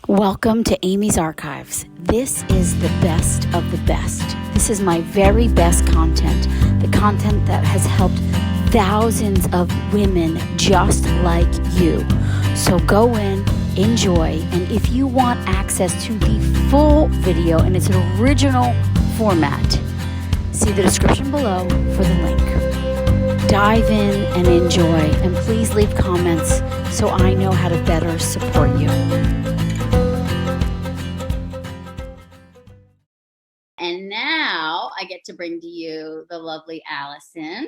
Welcome to Aimee's Archives. This is the best of the best. This is my very best content, the content that has helped thousands of women just like you. So go in, enjoy, and if you want access to the full video in its original format, see the description below for the link. Dive in and enjoy, and please leave comments so I know how to better support you. And now I get to bring to you the lovely Allison,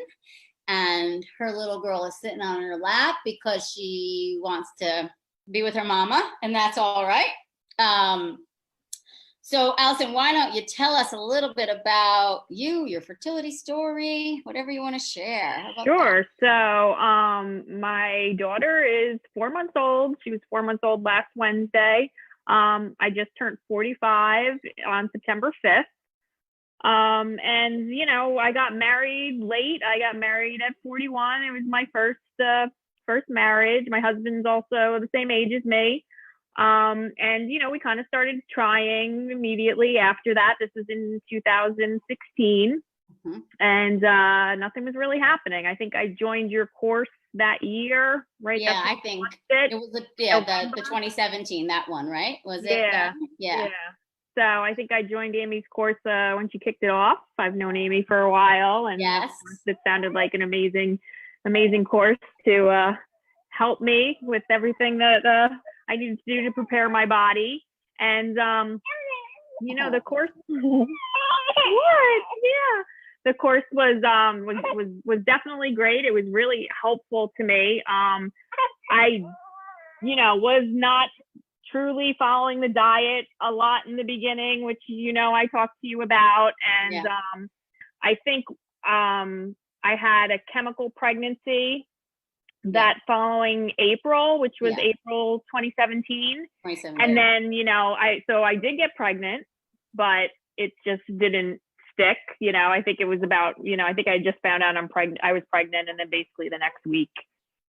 and her little girl is sitting on her lap because she wants to be with her mama, and that's all right. So Allison, why don't you tell us a little bit about you, your fertility story, whatever you want to share. Sure. So my daughter is 4 months old. She was 4 months old last Wednesday. I just turned 45 on September 5th. And, you know, I got married late. I got married at 41. It was my first marriage. My husband's also the same age as me. And, you know, we kind of started trying immediately after that. This was in 2016. Mm-hmm. And nothing was really happening. I think I joined your course that year, right? Yeah, I think it was the 2017, that one, right? Was it? Yeah. So I think I joined Aimee's course when she kicked it off. I've known Aimee for a while, and yes, it sounded like an amazing course to help me with everything that I needed to do to prepare my body. And you know, the course what? Yeah. The course was definitely great. It was really helpful to me. I, you know, was not truly following the diet a lot in the beginning, which, you know, I talked to you about. And I think I had a chemical pregnancy that following April, which was April 2017. And then, you know, I did get pregnant, but it just didn't stick. You know, I think it was about, you know, I think I just found out I was pregnant, and then basically the next week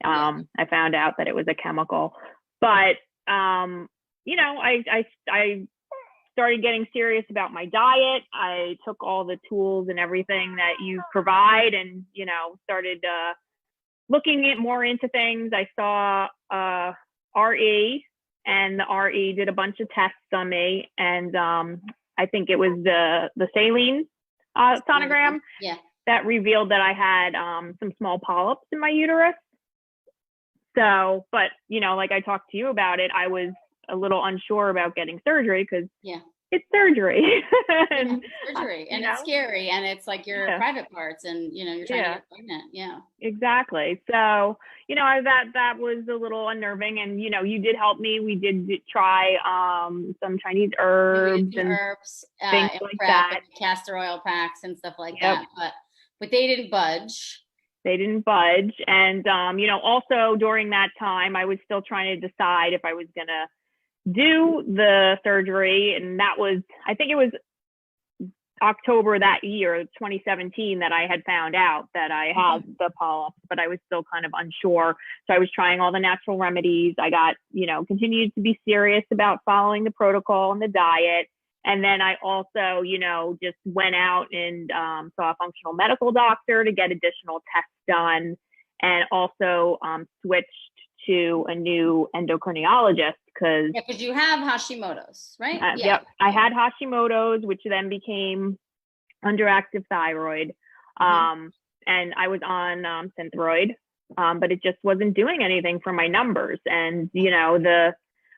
I found out that it was a chemical. But you know, I started getting serious about my diet. I took all the tools and everything that you provide, and, you know, started looking more into things. I saw RE, and the RE did a bunch of tests on me, and I think it was the saline sonogram that revealed that I had some small polyps in my uterus. So, but, you know, like I talked to you about it, I was a little unsure about getting surgery because it's surgery. And surgery, and it's scary, and it's like your private parts, and, you know, you're trying to get pregnant. Yeah, exactly. So, you know, that was a little unnerving, and, you know, you did help me. We did try some Chinese herbs and things like that, castor oil packs and stuff like that, but they didn't budge. And you know, also during that time I was still trying to decide if I was gonna do the surgery, and that was, I think it was October that year, 2017, that I had found out that I had the polyps, but I was still kind of unsure. So I was trying all the natural remedies. I got, you know, continued to be serious about following the protocol and the diet. And then I also, you know, just went out and saw a functional medical doctor to get additional tests done, and also switched to a new endocrinologist because you have Hashimoto's, right? I had Hashimoto's, which then became underactive thyroid, and I was on Synthroid, but it just wasn't doing anything for my numbers. And, you know,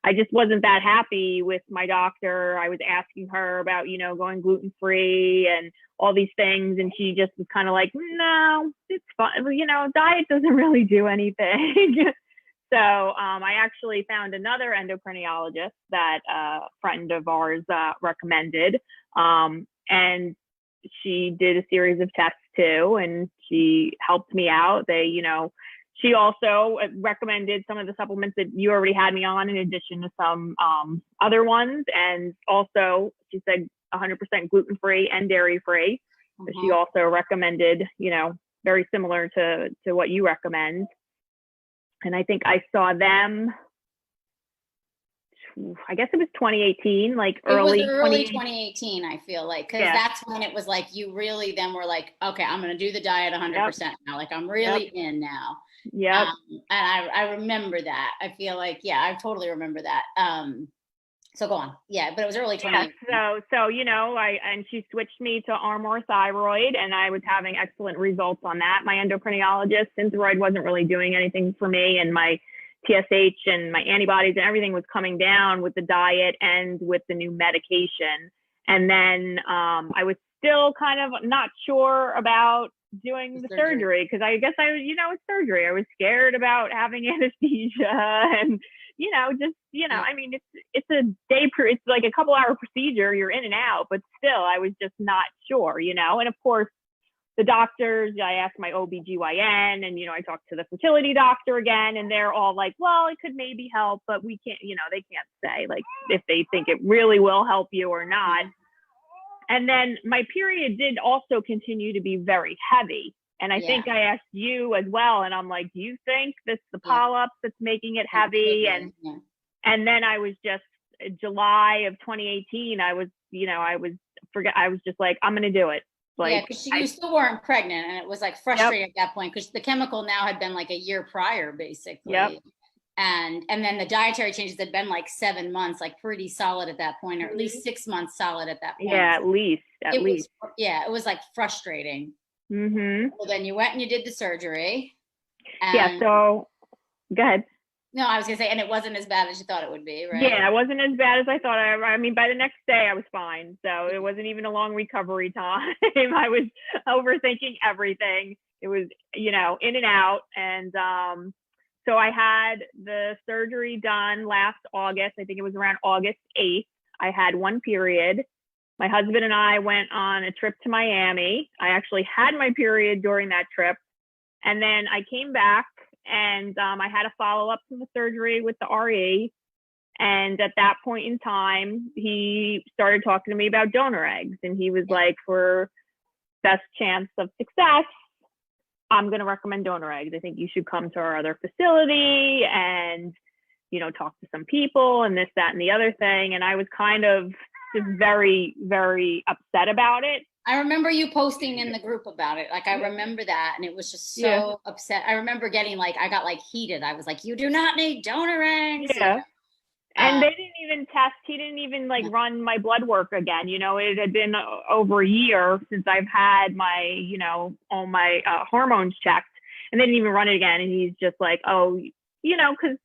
I just wasn't that happy with my doctor. I was asking her about, you know, going gluten-free and all these things, and she just was kind of like, no, it's fine. You know, diet doesn't really do anything. So I actually found another endocrinologist that a friend of ours recommended, and she did a series of tests too, and she helped me out. She also recommended some of the supplements that you already had me on, in addition to some other ones. And also she said 100% gluten-free and dairy-free. So she also recommended, you know, very similar to what you recommend. And I think I saw them I guess it was 2018, like It was early early 2018. 2018, I feel like, because Yeah. that's when it was like you really then were like, okay, I'm going to do the diet 100% now. Like I'm really in now. Yep. And I remember that. I feel like, yeah, I totally remember that. So go on. Yeah, but it was early 2018. Yeah, so and she switched me to Armour Thyroid, and I was having excellent results on that. My endocrinologist, Synthroid wasn't really doing anything for me, and my TSH and my antibodies and everything was coming down with the diet and with the new medication. And then I was still kind of not sure about doing the surgery, because I guess it's surgery. I was scared about having anesthesia and I mean, it's a day, it's like a couple hour procedure. You're in and out, but still, I was just not sure, and of course, the doctors, I asked my OBGYN and, I talked to the fertility doctor again, and they're all like, well, it could maybe help, but we can't, they can't say like if they think it really will help you or not. And then my period did also continue to be very heavy. And I think I asked you as well. And I'm like, do you think this the polyps that's making it heavy? And then I was just July of 2018. I was just like, I'm going to do it. Like, because you still weren't pregnant, and it was like frustrating at that point because the chemical now had been like a year prior, basically. Yep. And then the dietary changes had been like 7 months, like pretty solid at that point, or at least 6 months solid at that point. Yeah, at least. It was like frustrating. Mm-hmm. Well, then you went and you did the surgery. So go ahead. No, I was gonna say, and it wasn't as bad as you thought it would be, right? Yeah, it wasn't as bad as I thought. I mean, by the next day I was fine. So it wasn't even a long recovery time. I was overthinking everything. It was, in and out. And so I had the surgery done last August. I think it was around August 8th. I had one period. My husband and I went on a trip to Miami. I actually had my period during that trip. And then I came back, and I had a follow-up to the surgery with the RE. And at that point in time, he started talking to me about donor eggs. And he was like, for best chance of success, I'm going to recommend donor eggs. I think you should come to our other facility and, talk to some people and this, that, and the other thing. And I was kind of just very, very upset about it. I remember you posting in the group about it. Like, I remember that. And it was just so upset. I remember getting I got heated. I was like, you do not need donor eggs. Yeah. And they didn't even test. He didn't even run my blood work again. It had been over a year since I've had my, all my hormones checked, and they didn't even run it again. And he's just like, oh, cause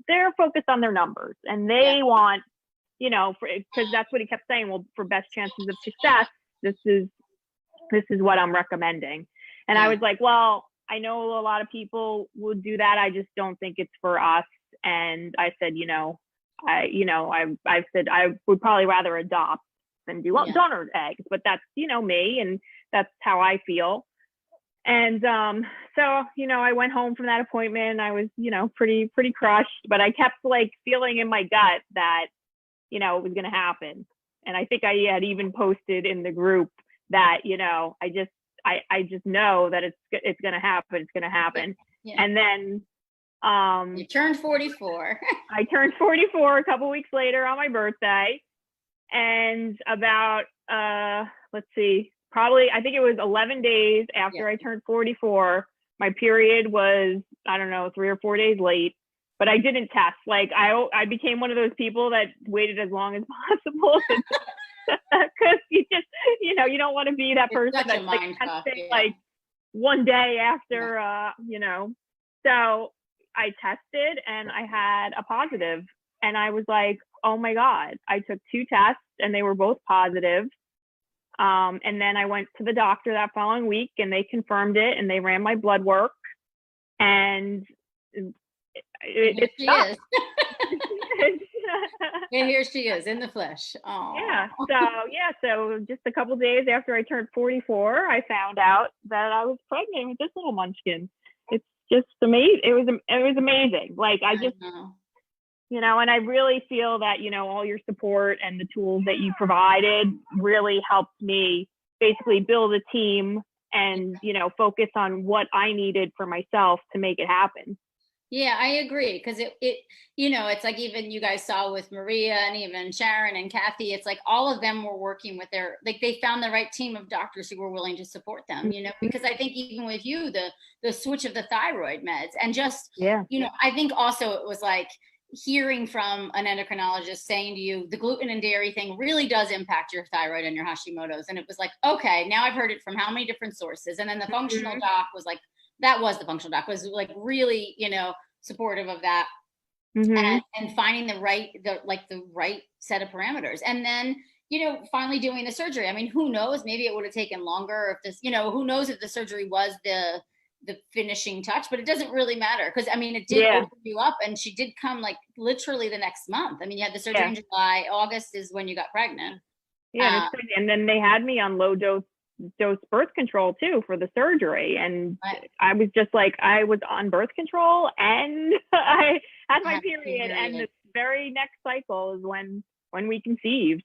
they're focused on their numbers, and they want, because that's what he kept saying. Well, for best chances of success, this is what I'm recommending. And I was like, well, I know a lot of people would do that. I just don't think it's for us. And I said, I said I would probably rather adopt than do donor eggs, but that's, me, and that's how I feel. And so, I went home from that appointment. I was, pretty crushed, but I kept feeling in my gut that, it was going to happen. And I think I had even posted in the group that, I just know that it's going to happen. It's going to happen. Yeah. And then, you turned 44. I turned 44 a couple weeks later on my birthday. And about, let's see, probably, I think it was 11 days after I turned 44, my period was, I don't know, 3 or 4 days late, but I didn't test. I became one of those people that waited as long as possible. Cause you just, you don't want to be that person that's testing one day after, so I tested and I had a positive, and I was like, oh my God. I took 2 tests and they were both positive. And then I went to the doctor that following week, and they confirmed it, and they ran my blood work, and here she is. And here she is in the flesh. Oh. Yeah. So just a couple days after I turned 44, I found out that I was pregnant with this little munchkin. It's just amazing. It was amazing. I just, and I really feel that, all your support and the tools that you provided really helped me basically build a team and, focus on what I needed for myself to make it happen. Yeah, I agree. Cause it, you know, it's like even you guys saw with Maria and even Sharon and Kathy, it's like all of them were working with their, like they found the right team of doctors who were willing to support them, you know, Mhm. because I think even with you, the switch of the thyroid meds and just, Yeah. you know, I think also it was like hearing from an endocrinologist saying to you, the gluten and dairy thing really does impact your thyroid and your Hashimoto's. And it was like, okay, now I've heard it from how many different sources. And then the functional Mhm. doc was like, that was the functional doc was like really, you know, supportive of that Mhm. and finding the right set of parameters and then you know finally doing the surgery. I mean, who knows, maybe it would have taken longer if this, you know, who knows if the surgery was the finishing touch, but it doesn't really matter because I mean it did Yeah. open you up and she did come like literally the next month. I mean, you had the surgery Yeah. in July, August is when you got pregnant. Yeah, and it's uh, crazy. And then they had me on low dose birth control too for the surgery, and I, I was just like, I was on birth control, and I had I my had a period, and the period. very next cycle is when we conceived.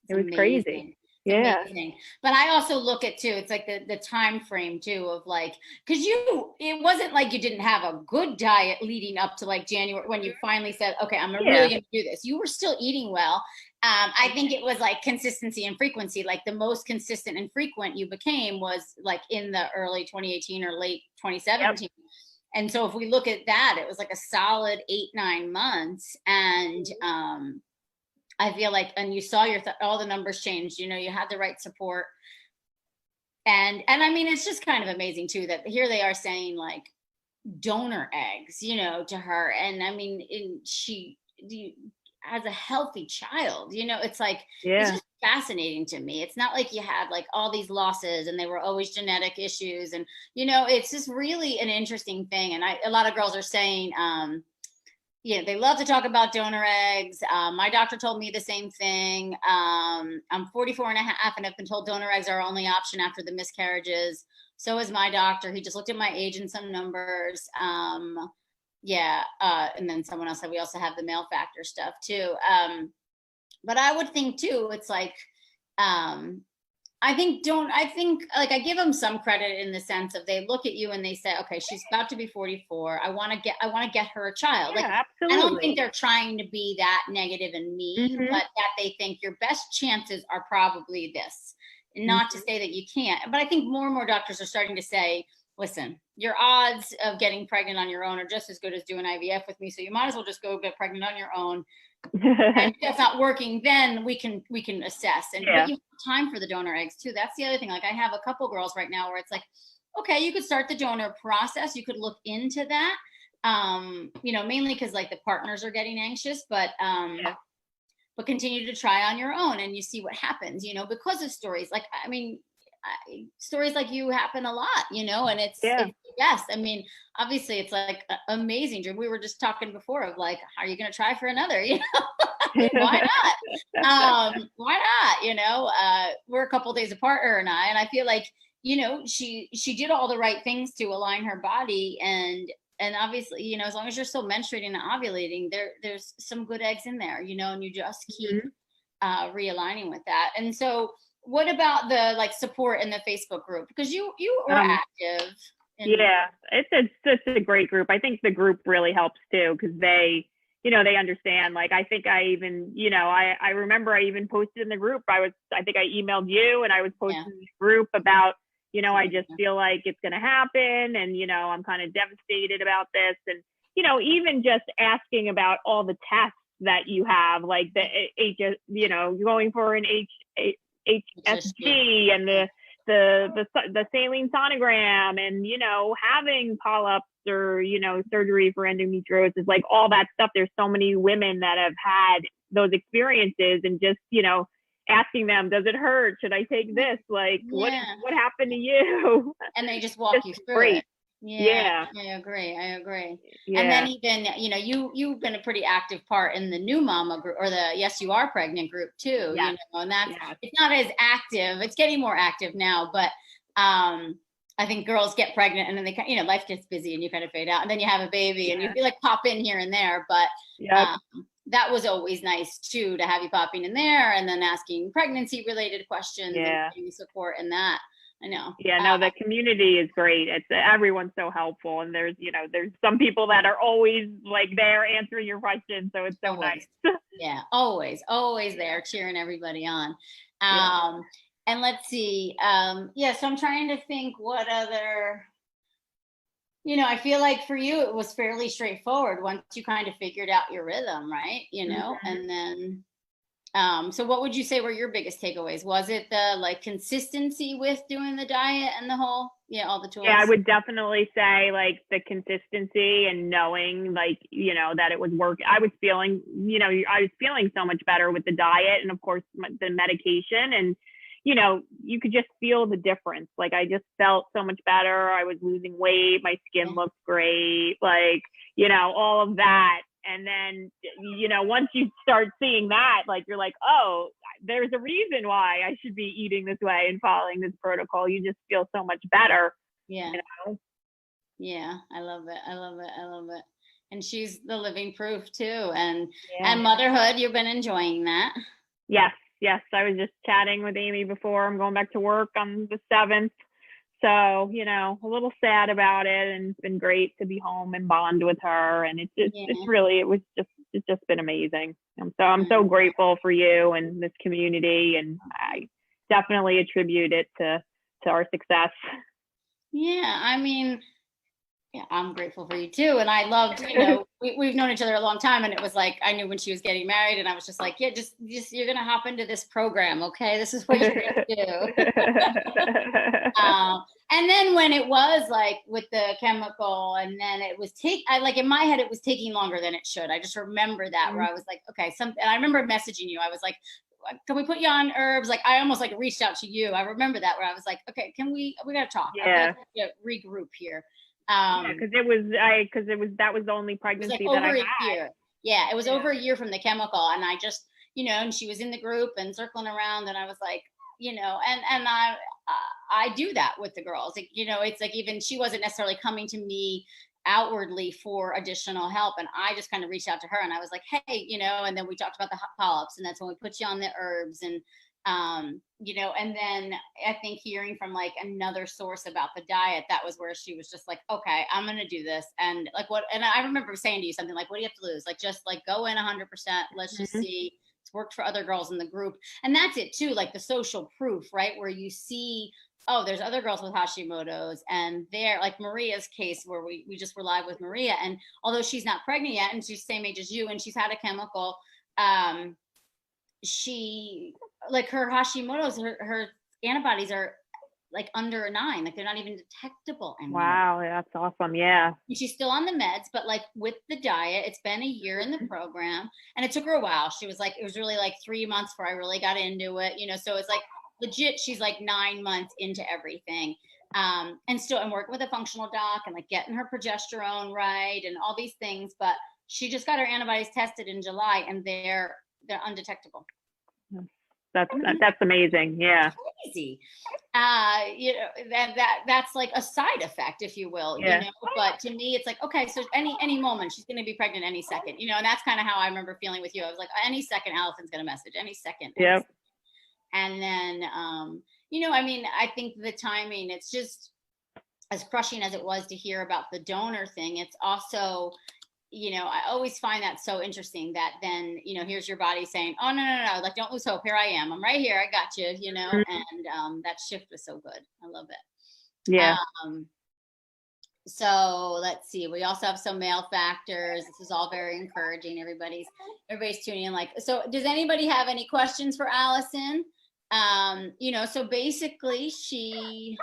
It's It was crazy. amazing. It's Yeah. amazing. But I also look at too, it's like the time frame too of like, because you it wasn't like you didn't have a good diet leading up to like January when you finally said, okay, I'm really Yeah. gonna do this. You were still eating well. I think it was like consistency and frequency. Like the most consistent and frequent you became was like in the early 2018 or late Yep. 2017. And so if we look at that, it was like a solid 8, 9 months. And I feel like, and you saw all the numbers changed. You know, you had the right support, and I mean, it's just kind of amazing too that here they are saying like donor eggs, you know, to her, and I mean, she has a healthy child. You know, it's like it's Yeah. just fascinating to me. It's not like you had like all these losses and they were always genetic issues, and you know, it's just really an interesting thing. And a lot of girls are saying, yeah, they love to talk about donor eggs. My doctor told me the same thing. I'm 44 and a half and I've been told donor eggs are our only option after the miscarriages. So is my doctor. He just looked at my age and some numbers. Yeah. And then someone else said we also have the male factor stuff too. But I would think too, it's like, um, I think like I give them some credit in the sense of they look at you and they say, okay, she's about to be 44. I want to get her a child. Like Yeah. I don't think Absolutely. they're trying to be that negative and mean, Mhm. but that they think your best chances are probably this. Not to Mhm. say that you can't, but I think more and more doctors are starting to say, listen, your odds of getting pregnant on your own are just as good as doing IVF with me. So you might as well just go get pregnant on your own, and if that's not working, then we can assess. And but Yeah. you have time for the donor eggs too. That's the other thing. Like I have a couple girls right now where it's like, okay, you could start the donor process. You could look into that. You know, mainly because like the partners are getting anxious, Yeah. but continue to try on your own and you see what happens, you know, because of stories like, I mean, stories like you happen a lot, you know, and Yeah. it's the best. I mean, obviously it's like amazing. We were just talking before of like, are you going to try for another? You know, why not? Why not? You know, we're a couple days apart, her and I feel like, you know, she did all the right things to align her body, and obviously, you know, as long as you're still menstruating and ovulating, there's some good eggs in there, you know, and you just keep Mhm. realigning with that. And so, what about the like support in the Facebook group? Because you were Um, active in. Yeah, it's a great group. I think the group really helps too because they understand. Like I think I even, I remember I even posted in the group. I think I emailed you and I was Yeah. posting in the group about, I just feel like it's going to happen, and I'm kind of devastated about this, and even just asking about all the tests that you have, like the H, going for an It's just you. HSG and the saline sonogram, and having polyps or surgery for endometriosis, like all that stuff. There's so many women that have had those experiences, and just asking them, does it hurt, should I take this, like Yeah. what happened to you? And they just walk Just you through it. great. Yeah, Yeah. I agree. And then Yeah. even, you know, you've been a pretty active part in the new mama group or the Yes You Are Pregnant group too, you Yes. know, and that's Yes. it's not as active. It's getting more active now, but I think girls get pregnant and then they you know, life gets busy and you kind of fade out and then you have a baby and you Yeah. feel like pop in here and there, but Yep. um that was always nice too to have you popping in there and then asking pregnancy related questions and Yeah. getting support in that. I know. Yeah, no, the community is great. It's everyone's so helpful, and there's some people that are always like there answering your questions, so it's so always. nice. Yeah, always there cheering everybody on. Yeah. And let's see. Yeah, so I'm trying to think what other, I feel like for you it was fairly straightforward once you kind of figured out your rhythm, right? And then so what would you say were your biggest takeaways? Was it the like consistency with doing the diet and the whole, all the tools? Yeah, I would definitely say like the consistency and knowing like, that it was working. I was feeling so much better with the diet and of course the medication, and, you could just feel the difference. Like I just felt so much better. I was losing weight. My skin looked great. Like, all of that. And then, once you start seeing that, like, you're like, oh, there's a reason why I should be eating this way and following this protocol. You just feel so much better. Yeah. Yeah. I love it. And she's the living proof too. And motherhood, you've been enjoying that. Yes. I was just chatting with Aimee before. I'm going back to work on the 7th. So, a little sad about it, and it's been great to be home and bond with her. And it's just been amazing. I'm so grateful for you and this community, and I definitely attribute it to our success. Yeah, I mean, yeah, I'm grateful for you too. And I loved, we've known each other a long time, and it was like, I knew when she was getting married, and I was just like, yeah, just you're going to hop into this program. Okay. This is what you're going to do. And then when it was like with the chemical, and then it was like in my head, it was taking longer than it should. I just remember that where I was like, okay, and I remember messaging you. I was like, can we put you on herbs? Like I almost like reached out to you. I remember that where I was like, okay, we got to talk. Yeah. Regroup here. Because that was the only pregnancy that I had. Year. Yeah, it was over a year from the chemical, and I just, and she was in the group and circling around, and I was like, and I do that with the girls. Like, it's like even she wasn't necessarily coming to me outwardly for additional help, and I just kind of reached out to her, and I was like, hey, and then we talked about the polyps, and that's when we put you on the herbs, and and then I think hearing from like another source about the diet, that was where she was just like, okay, I'm going to do this. And like and I remember saying to you something like, what do you have to lose? Like, just like go in 100%. Let's just see. It's worked for other girls in the group. And that's it too. Like the social proof, right? Where you see, oh, there's other girls with Hashimoto's, and they're like Maria's case where we just were live with Maria. And although she's not pregnant yet, and she's the same age as you, and she's had a chemical, she like her Hashimoto's, her antibodies are like under 9, like they're not even detectable anymore. Wow, that's awesome. Yeah. And she's still on the meds, but like with the diet, it's been a year in the program, and it took her a while. She was like, it was really like 3 months before I really got into it, so it's like legit, she's like 9 months into everything. And working with a functional doc and like getting her progesterone right and all these things, but she just got her antibodies tested in July, and they're undetectable. That's amazing. Yeah. Crazy. That's like a side effect, if you will. But to me, it's like, okay, so any moment she's going to be pregnant any second. And that's kind of how I remember feeling with you. I was like, any second, Allison's going to message. Any second. Yep. And then, I mean, I think the timing. It's just as crushing as it was to hear about the donor thing. It's also, I always find that so interesting that then, here's your body saying, oh, no, like, don't lose hope. Here I am. I'm right here. I got you, and that shift was so good. I love it. Yeah. So let's see. We also have some male factors. This is all very encouraging. Everybody's tuning in. Like, so does anybody have any questions for Allison? So basically she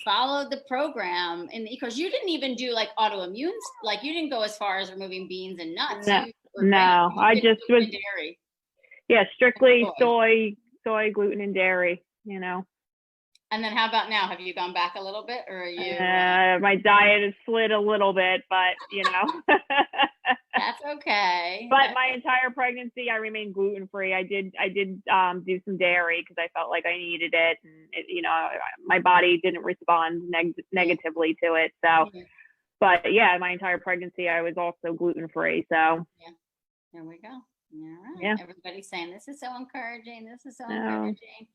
followed the program, and because you didn't even do like autoimmune, like you didn't go as far as removing beans and nuts. No, I just was dairy. Yeah, strictly soy, gluten, and dairy. And then how about now? Have you gone back a little bit, or are you? My diet has slid a little bit, but That's okay. But my entire pregnancy, I remained gluten free. I did do some dairy because I felt like I needed it, and my body didn't respond negatively to it. So, but yeah, my entire pregnancy, I was also gluten free. So, there we go. All right. Yeah. Everybody's saying this is so encouraging. This is so encouraging.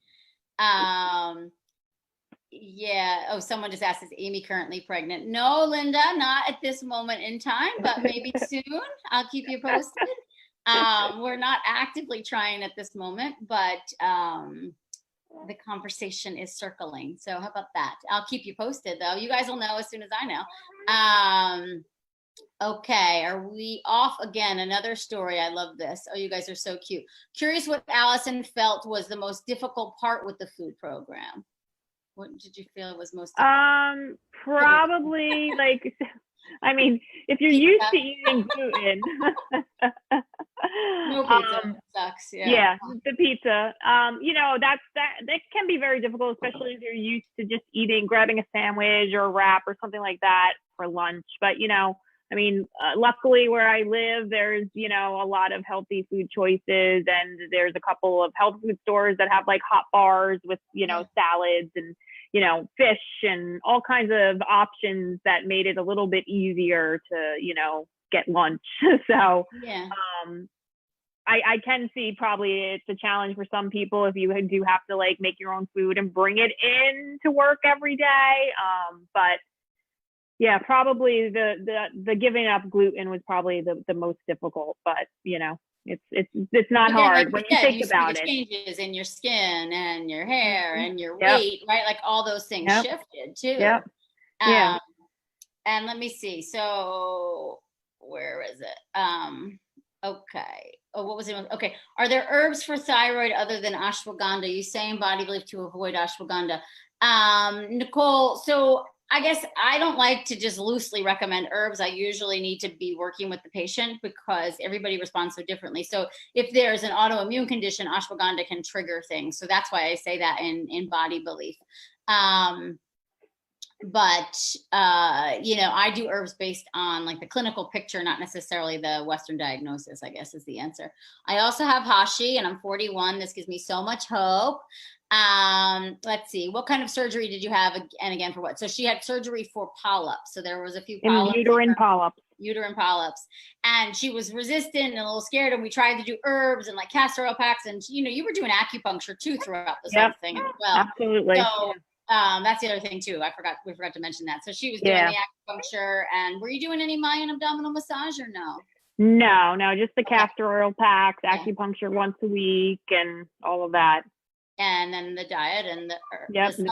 Yeah. Oh, someone just asked, is Aimee currently pregnant? No, Linda, not at this moment in time, but maybe soon. I'll keep you posted. We're not actively trying at this moment, but the conversation is circling. So how about that? I'll keep you posted though. You guys will know as soon as I know. Okay, are we off again? Another story. I love this. Oh, you guys are so cute. Curious what Allison felt was the most difficult part with the food program. What did you feel was most difficult? Probably like, I mean, if you're used to eating gluten, no pizza sucks. Yeah, the pizza. You know, that can be very difficult, especially if you're used to just grabbing a sandwich or a wrap or something like that for lunch. But you know, I mean, luckily where I live, there's, you know, a lot of healthy food choices, and there's a couple of health food stores that have like hot bars with, you know, salads and, you know, fish and all kinds of options that made it a little bit easier to, you know, get lunch. So, I can see probably it's a challenge for some people if you do have to like make your own food and bring it in to work every day. But yeah, probably the giving up gluten was probably the most difficult, but you know, it's not hard when you think about it. Changes in your skin and your hair and your weight, right? Like all those things shifted too. And let me see. So where is it? Okay. Oh, what was it? Okay. Are there herbs for thyroid other than ashwagandha? You say in Body Belief to avoid ashwagandha. Nicole, so I guess I don't like to just loosely recommend herbs. I usually need to be working with the patient because everybody responds so differently. So if there's an autoimmune condition, ashwagandha can trigger things. So that's why I say that in Body Belief. But you know, I do herbs based on like the clinical picture, not necessarily the Western diagnosis, I guess is the answer. I also have Hashi and I'm 41. This gives me so much hope. Let's see, what kind of surgery did you have, and again for what? So she had surgery for polyps. So there was a few polyps, uterine polyps, and she was resistant and a little scared, and we tried to do herbs and like castor oil packs, and you know, you were doing acupuncture too throughout this whole thing as well. Absolutely. So that's the other thing too. We forgot to mention that. So she was doing the acupuncture, and were you doing any Mayan abdominal massage or no? No, just the castor oil packs, acupuncture once a week, and all of that. And then the diet and the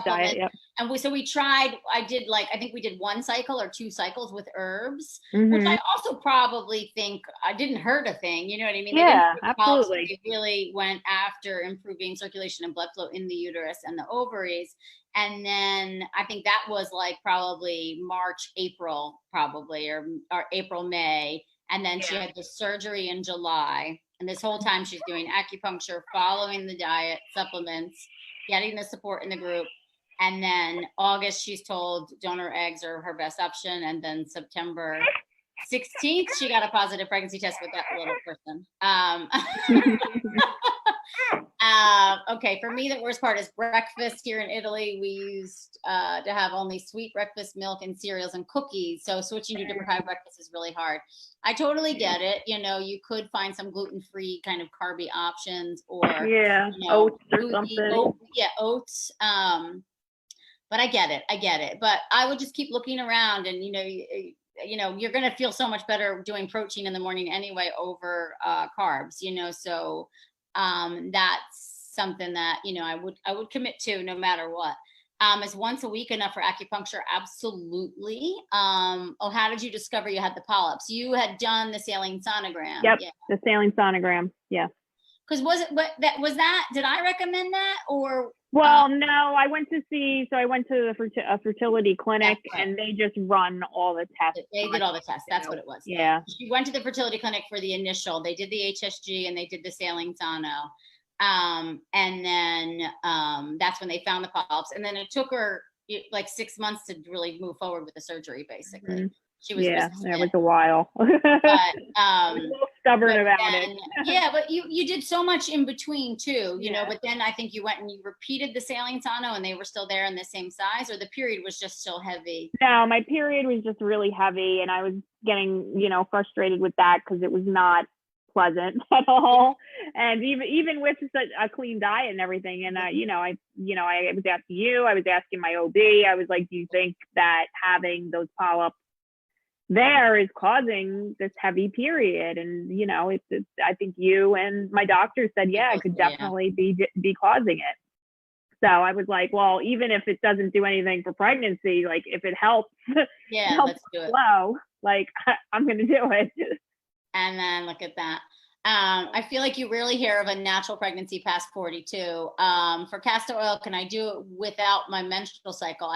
diet. And we tried. I think we did 1 cycle or 2 cycles with herbs, which I also probably think I didn't hurt a thing. You know what I mean? Absolutely. They really went after improving circulation and blood flow in the uterus and the ovaries. And then I think that was like probably March, April, probably, or April, May. And then she had the surgery in July. And this whole time she's doing acupuncture, following the diet, supplements, getting the support in the group. And then August, she's told donor eggs are her best option. And then September 16th, she got a positive pregnancy test with that little person. Okay, for me, the worst part is breakfast. Here in Italy, we used to have only sweet breakfast, milk, and cereals and cookies. So switching to different kind of breakfast is really hard. I totally get it. You know, you could find some gluten-free kind of carby options, or oats or something. Oats. But I get it. But I would just keep looking around, and you know, you're going to feel so much better doing protein in the morning anyway over carbs. You know, so that's something that, you know, I would commit to no matter what. Is once a week enough for acupuncture? Absolutely. How did you discover you had the polyps? You had done the saline sonogram. Yep, the saline sonogram. Yeah. Because did I recommend that, or? Well, no, I went to a fertility clinic, and they just run all the tests. They did all the tests. That's what it was. Yeah. She went to the fertility clinic for the initial. They did the HSG and they did the saline sono. And then that's when they found the polyps. And then it took her like 6 months to really move forward with the surgery, basically. Mm-hmm. She was that was a while. But a little stubborn about it. Yeah, but you did so much in between too, you know. But then I think you went and you repeated the saline sono, and they were still there in the same size, or the period was just still heavy. No, my period was just really heavy, and I was getting, you know, frustrated with that because it was not pleasant at all. And even with such a clean diet and everything. And I was asking you, I was asking my OB, I was like, do you think that having those polyps there is causing this heavy period? And it's I think you and my doctor said, yeah, it could definitely be causing it. So I was like, well, even if it doesn't do anything for pregnancy, like if it helps, let's do it. Flow, like I'm going to do it. And then look at that. I feel like you rarely hear of a natural pregnancy past 42. For castor oil, can I do it without my menstrual cycle?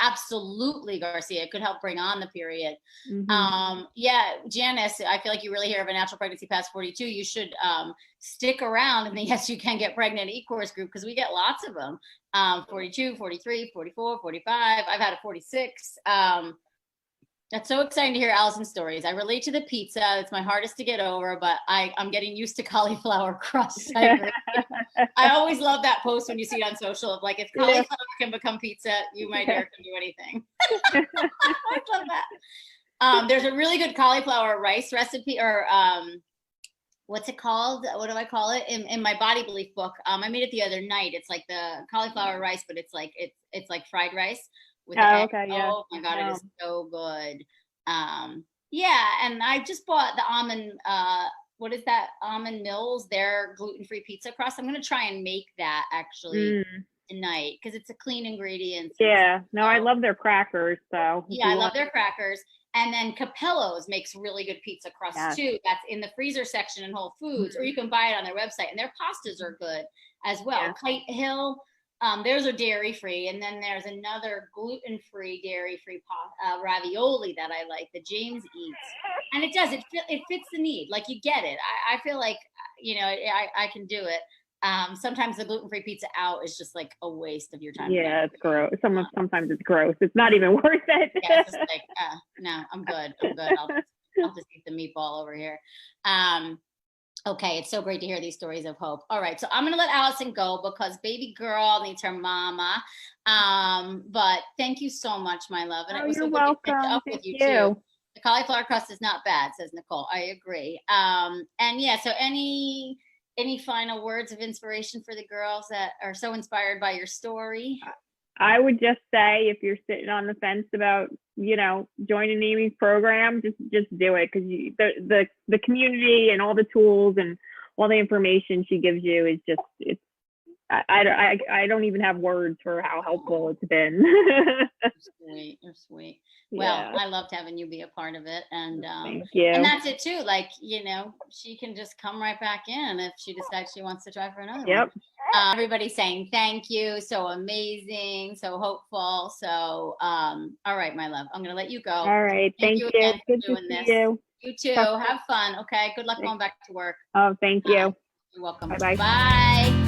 Absolutely, Garcia. It could help bring on the period. Mm-hmm. Janice, I feel like you really hear of a natural pregnancy past 42. You should stick around, and then yes, you can get pregnant e-course group, because we get lots of them. 42, 43, 44, 45. I've had a 46. That's so exciting to hear Allison's stories. I relate to the pizza. It's my hardest to get over, but I'm getting used to cauliflower crust. I always love that post when you see it on social of like, if cauliflower can become pizza, you, my dear, can do anything. I love that. There's a really good cauliflower rice recipe, or what's it called? What do I call it? In my Body Belief book. I made it the other night. It's like the cauliflower rice, but it's like fried rice. Oh my God, it is so good. And I just bought the almond, what is that? Almond Mills, their gluten-free pizza crust. I'm going to try and make that actually tonight, because it's a clean ingredient. Yeah, no, I love their crackers. So I love their crackers. And then Capello's makes really good pizza crust too. That's in the freezer section in Whole Foods, or you can buy it on their website. And their pastas are good as well. Yeah. Kite Hill. Theirs are dairy-free, and then there's another gluten-free, dairy-free ravioli that I like, that James eats, and it fits the need. Like, you get it. I feel like, I can do it. Sometimes the gluten-free pizza out is just like a waste of your time. Yeah, it's gross. Sometimes it's gross. It's not even worth it. Yeah, it's just like, no, I'm good. I'll just eat the meatball over here. Okay, it's so great to hear these stories of hope. All right, so I'm going to let Allison go because baby girl needs her mama. But thank you so much, my love. And it was so good to catch up with you too. The cauliflower crust is not bad, says Nicole. I agree. So any final words of inspiration for the girls that are so inspired by your story? I would just say, if you're sitting on the fence about, joining Aimee's program, just do it, because the community and all the tools and all the information she gives you is just, I don't even have words for how helpful it's been. You're sweet. Well, I loved having you be a part of it, and thank you. And that's it too. Like, she can just come right back in if she decides she wants to try for another one. Everybody's saying thank you, so amazing, so hopeful. So, all right, my love, I'm gonna let you go. All right, thank you. Again Good for doing to this. see you. You too. Have fun. Okay. Good luck going back to work. Oh, thank you. You're welcome. Bye-bye. Bye.